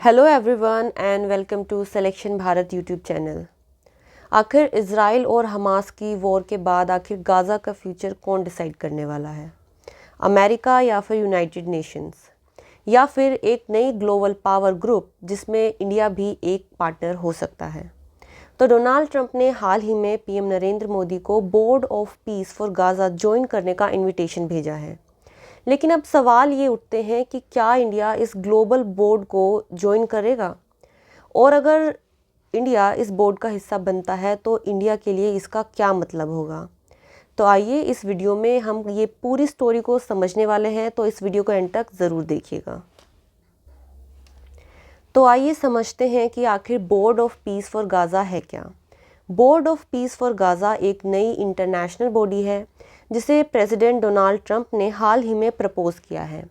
Hello everyone and welcome to selection Bharat YouTube channel. आखिर Israel और Hamas की war के बाद आखिर गाज़ा का फ्यूचर कौन डिसाइड करने वाला है? अमेरिका या फिर यूनाइटेड नेशंस, या फिर एक नई ग्लोबल पावर ग्रुप जिसमें इंडिया भी एक पार्टनर हो सकता है? तो डोनाल्ड ट्रंप ने हाल ही में पीएम नरेंद्र मोदी को board of peace for Gaza join करने का इनविटेशन भेजा है। लेकिन अब सवाल ये उठते हैं कि क्या इंडिया इस ग्लोबल बोर्ड को ज्वाइन करेगा, और अगर इंडिया इस बोर्ड का हिस्सा बनता है तो इंडिया के लिए इसका क्या मतलब होगा। तो आइए इस वीडियो में हम ये पूरी स्टोरी को समझने वाले हैं, तो इस वीडियो को एंड तक ज़रूर देखिएगा। तो आइए समझते हैं कि आखिर board of peace for Gaza है क्या। Board of peace for Gaza एक नई इंटरनेशनल बॉडी है जिसे प्रेसिडेंट डोनाल्ड ट्रंप ने हाल ही में प्रपोज किया है।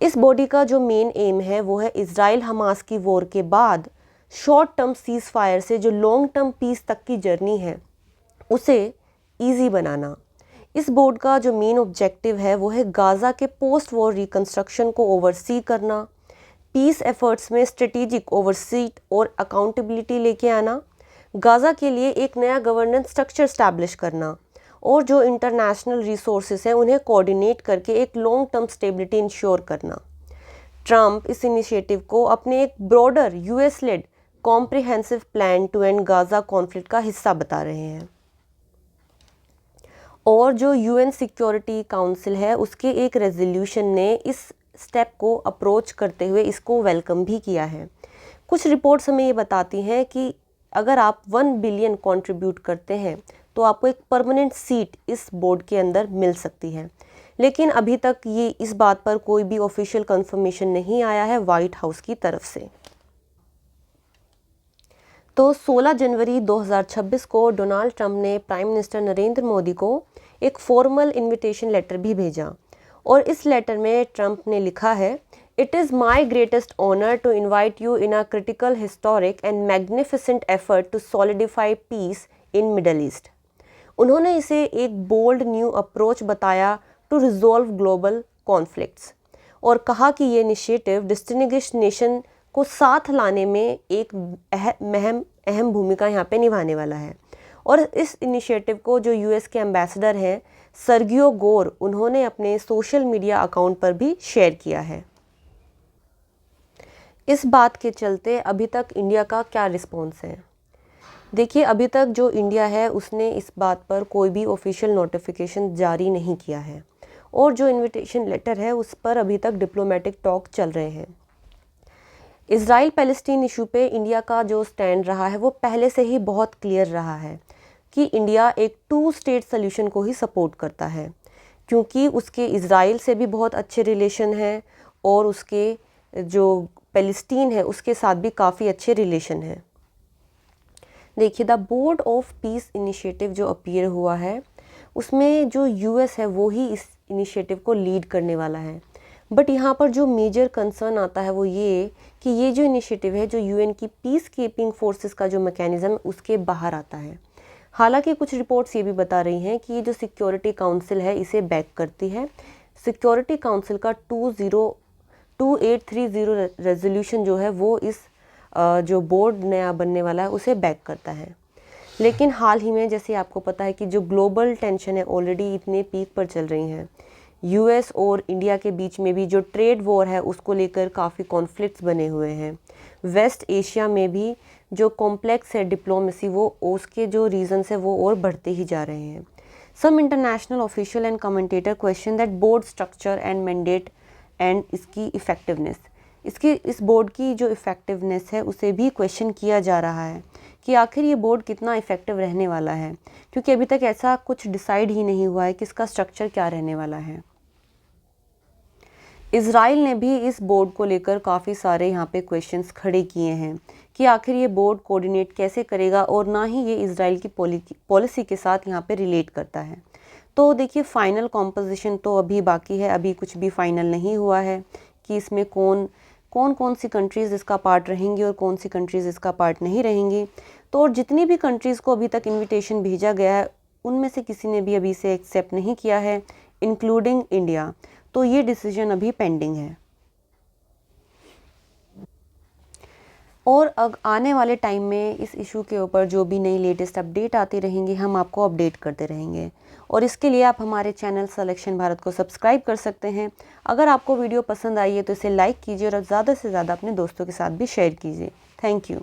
इस बॉडी का जो मेन एम है वो है इज़राइल हमास की वॉर के बाद शॉर्ट टर्म सीज़ फायर से जो लॉन्ग टर्म पीस तक की जर्नी है उसे ईजी बनाना। इस बोर्ड का जो मेन ऑब्जेक्टिव है वो है गाज़ा के पोस्ट वॉर रिकंस्ट्रक्शन को ओवरसी करना, पीस एफर्ट्स में स्ट्रेटेजिक ओवरसीट और अकाउंटेबिलिटी लेके आना, गाज़ा के लिए एक नया गवर्नेंस स्ट्रक्चर स्टैब्लिश करना, और जो इंटरनेशनल रिसोर्सेज हैं उन्हें कोऑर्डिनेट करके एक लॉन्ग टर्म स्टेबिलिटी इंश्योर करना। ट्रंप इस इनिशिएटिव को अपने एक broader US led comprehensive plan to end Gaza conflict का हिस्सा बता रहे हैं। और जो यूएन सिक्योरिटी काउंसिल है उसके एक रेजोल्यूशन ने इस स्टेप को अप्रोच करते हुए इसको वेलकम भी किया है। कुछ रिपोर्ट्स हमें ये बताती हैं कि अगर आप 1 बिलियन कंट्रीब्यूट करते हैं तो आपको एक परमानेंट सीट इस बोर्ड के अंदर मिल सकती है। लेकिन अभी तक ये इस बात पर कोई भी ऑफिशियल कंफर्मेशन नहीं आया है वाइट हाउस की तरफ से। तो 16 जनवरी 2026 को डोनाल्ड ट्रंप ने प्राइम मिनिस्टर नरेंद्र मोदी को एक फॉर्मल इनविटेशन लेटर भी भेजा, और इस लेटर में ट्रंप ने लिखा है, it is my greatest honour to invite you in a critical historic and magnificent effort to solidify peace in middle east. उन्होंने इसे एक बोल्ड न्यू अप्रोच बताया टू रिजॉल्व ग्लोबल कॉन्फ्लिक्ट्स, और कहा कि ये इनिशिएटिव डिस्टिंग्विश्ड नेशन को साथ लाने में एक अहम भूमिका यहाँ पे निभाने वाला है। और इस इनिशिएटिव को जो यूएस के एम्बेसडर हैं सर्गियो गोर, उन्होंने अपने सोशल मीडिया अकाउंट पर भी शेयर किया है। इस बात के चलते अभी तक इंडिया का क्या रिस्पॉन्स है? देखिए, अभी तक जो इंडिया है उसने इस बात पर कोई भी ऑफिशियल नोटिफिकेशन जारी नहीं किया है, और जो इनविटेशन लेटर है उस पर अभी तक डिप्लोमेटिक टॉक चल रहे हैं। इज़राइल पैलेस्टीन इशू पे इंडिया का जो स्टैंड रहा है वो पहले से ही बहुत क्लियर रहा है कि इंडिया एक 2 स्टेट सोल्यूशन को ही सपोर्ट करता है, क्योंकि उसके इज़राइल से भी बहुत अच्छे रिलेशन हैं और उसके जो पैलेस्टीन है उसके साथ भी काफ़ी अच्छे रिलेशन हैं। देखिए, the board of peace initiative जो अपीयर हुआ है उसमें जो यूएस है वो ही इस इनिशिएटिव को लीड करने वाला है। बट यहाँ पर जो मेजर कंसर्न आता है वो ये कि ये जो इनिशिएटिव है जो यूएन की पीस कीपिंग फोर्सेस का जो मैकेनिज्म उसके बाहर आता है। हालांकि कुछ रिपोर्ट्स ये भी बता रही हैं कि ये जो सिक्योरिटी काउंसिल है इसे बैक करती है। सिक्योरिटी काउंसिल का 2830 रेजोल्यूशन जो है वो इस जो बोर्ड नया बनने वाला है उसे बैक करता है। लेकिन हाल ही में जैसे आपको पता है कि जो ग्लोबल टेंशन है ऑलरेडी इतने पीक पर चल रही हैं, यूएस और इंडिया के बीच में भी जो ट्रेड वॉर है उसको लेकर काफ़ी कॉन्फ्लिक्ट्स बने हुए हैं। वेस्ट एशिया में भी जो कॉम्प्लेक्स है डिप्लोमेसी वो उसके जो रीजंस है वो और बढ़ते ही जा रहे हैं। Some international official and commentator question that board structure and mandate and इसकी इफ़ेक्टिवनेस, इस बोर्ड की जो इफ़ेक्टिवनेस है उसे भी क्वेश्चन किया जा रहा है कि आखिर ये बोर्ड कितना इफ़ेक्टिव रहने वाला है, क्योंकि अभी तक ऐसा कुछ डिसाइड ही नहीं हुआ है कि इसका स्ट्रक्चर क्या रहने वाला है। इज़राइल ने भी इस बोर्ड को लेकर काफ़ी सारे यहाँ पे क्वेश्चंस खड़े किए हैं कि आखिर ये बोर्ड कोऑर्डिनेट कैसे करेगा, और ना ही ये इज़राइल की पॉलिसी के साथ यहाँ पे रिलेट करता है। तो देखिए, फाइनल कॉम्पोजिशन तो अभी बाकी है, अभी कुछ भी फाइनल नहीं हुआ है कि इसमें कौन सी कंट्रीज़ इसका पार्ट रहेंगी और कौन सी कंट्रीज़ इसका पार्ट नहीं रहेंगी। तो और जितनी भी कंट्रीज़ को अभी तक इनविटेशन भेजा गया है उनमें से किसी ने भी अभी से एक्सेप्ट नहीं किया है, इंक्लूडिंग इंडिया। तो ये डिसीजन अभी पेंडिंग है। और आने वाले टाइम में इस इशू के ऊपर जो भी नई लेटेस्ट अपडेट आती रहेंगी हम आपको अपडेट करते रहेंगे। और इसके लिए आप हमारे चैनल सिलेक्शन भारत को सब्सक्राइब कर सकते हैं। अगर आपको वीडियो पसंद आई है तो इसे लाइक कीजिए और ज़्यादा से ज़्यादा अपने दोस्तों के साथ भी शेयर कीजिए। Thank you.